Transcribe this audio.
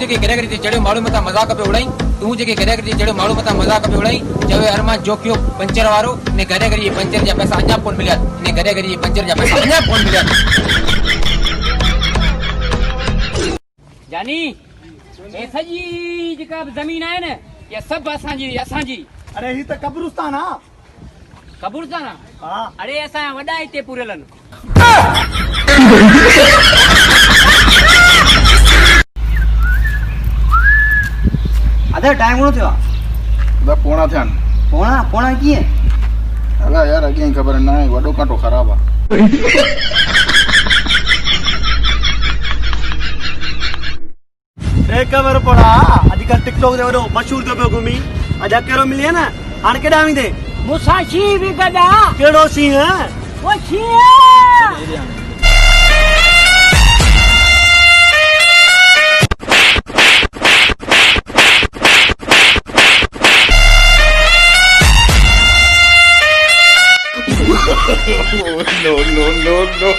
जेके घरे घरे चढ़ियो माण्हू मथां मज़ाक पे उड़ाई तू जेके घरे घरे चढ़ियो माण्हू मथां मज़ाक पे उड़ाई चवे अरमान जोकियो पंचर वारो ने घरे घरे पंचर जा पैसा अञा कोन मिलिया ने घरे घरे पंचर जा पैसा अञा कोन मिलिया। जानी ए सजी जेका जमीन आहे न ये सब असांजी। अरे ही तो कब्रिस्तान आ। कब्रिस्तान आ? हां। अरे असां वॾा हिते पूरेलन। अदर टाइम घणो थियो आहे? दा पोणा थिया पोणा कीअं? अला यार अॻियां ख़बर न आहे वॾो कांटो ख़राब आहे। ख़बर पड़ा अॼुकल्ह टिकटॉक ते वॾो मशहूर थो पियो घुमी अॼु कहिड़ो मिले न हाणे केॾां वेंदे? मूंसां शी बि गॾा। कहिड़ो सीं है? वो शी no.